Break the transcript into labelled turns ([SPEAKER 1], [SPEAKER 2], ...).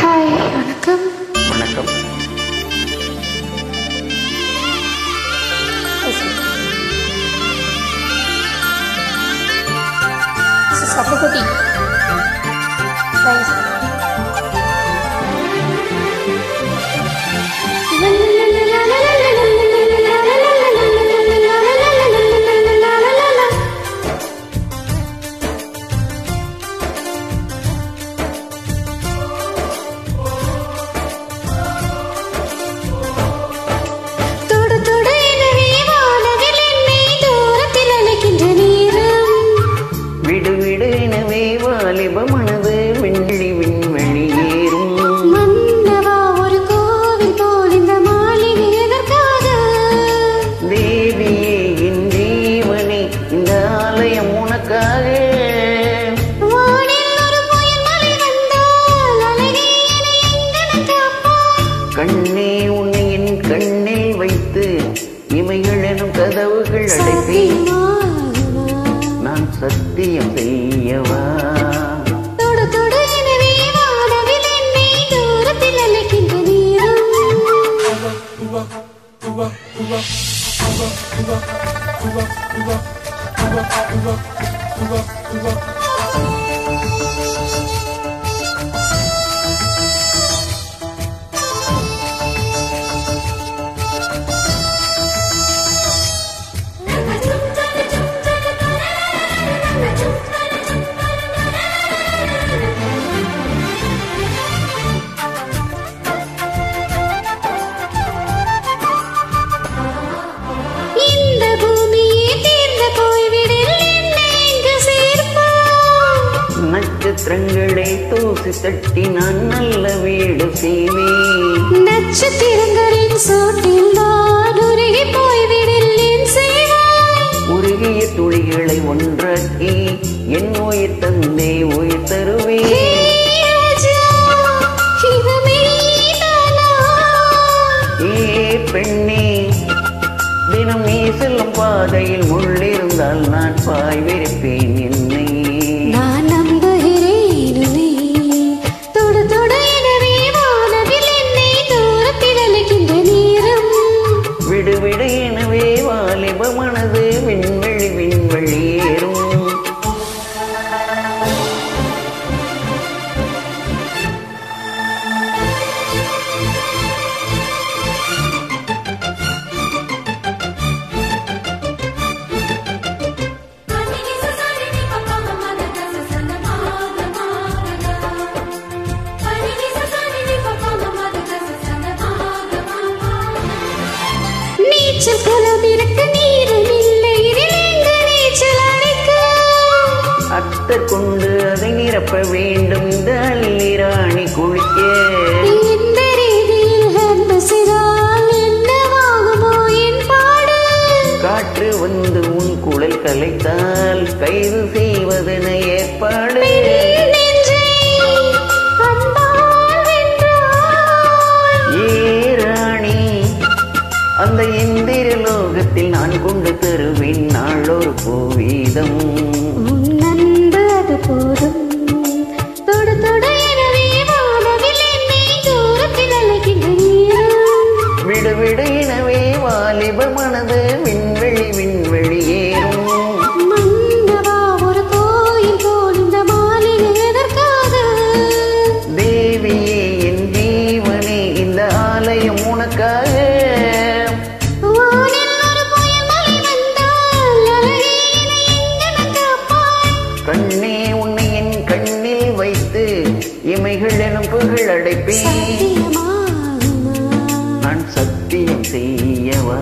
[SPEAKER 1] Hi, வணக்கம்.
[SPEAKER 2] வணக்கம்.
[SPEAKER 1] சப்புக்குட்டி.
[SPEAKER 2] மனது விண்வெளி விண்வெளியேறும்
[SPEAKER 1] மன்னவா ஒரு கோவில் போல் இந்த மாளிகை எதற்காக?
[SPEAKER 2] தேவியே என் ஜீவனே இந்த ஆலயம் உனக்காக.
[SPEAKER 1] வானில் ஒரு புயல் மழை வந்தால் அழகே என்னை எங்கன காப்பாய்.
[SPEAKER 2] கண்ணே உன்னை என் கண்ணில் வைத்து இமைகள் எனும் கதவுகள் அடைப்பேன். நான் சத்தியம் செய்யவா? நட்சத்திரங்களை தூசி தட்டி நான் நல்ல வீடு செய்வேன்.
[SPEAKER 1] நட்சத்திரங்களின் சோட்டில் நான் உருகி போய்விடில் என் செய்வாய்.
[SPEAKER 2] உருகிய துளிகளை ஒன்றாக்கி என் உயிர் தந்தே உயிர் தருவேன். பெண்ணே தினம் நீ செல்லும் பாதையில் முள்ளிருந்தால் நான் பாய் விரிப்பேன். என்னை
[SPEAKER 1] நான் நம்புகிறேன் உன்னை. தொடு தொடு எனவே வானவில் என்னை தூரத்தில் அழைக்கின்ற நேரம்.
[SPEAKER 2] விடு விடு எனவே வாலிப மனது விண்வெளி விண்வெளியேறும்.
[SPEAKER 1] நீச்சல் குளம் இருக்க நீரும் இல்லை, இதில் எங்கு நீச்சல் அடிக்க?
[SPEAKER 2] அத்தை கொண்டு அதை நிரப்ப வேண்டும் இந்த அள்ளிராணி குளிக்க.
[SPEAKER 1] இந்த ரீதியில் அன்பு செய்தால் என்னவாகுமோ என் பாடு?
[SPEAKER 2] காற்று வந்து உன் குழல் கலைத்தால் கைது செய்வதென ஏற்பாடு. ஏராணி அந்த இந்திர லோகத்தில் நான் கொண்டு தருவேன் நாளொரு பூவீதம்.
[SPEAKER 1] நண்பு அது போதும். தொடு தொடு எனவே வானவில் என்னை தூரத்தில் அழைக்கின்ற நேரம்.
[SPEAKER 2] விடு விடு எனவே வாலிப மனது விண்வெளி விண்வெளியேறும்.
[SPEAKER 1] மன்னவா ஒரு கோயில் போல் இந்த மாளிகை எதற்காக?
[SPEAKER 2] தேவியே என் ஜீவனே இந்த ஆலயம் உனக்காக. கண்ணே உன்னை என் கண்ணில் வைத்து இமைகள் எனும் புகழ் அடைப்பேன். நான் சத்தியம் செய்யவா?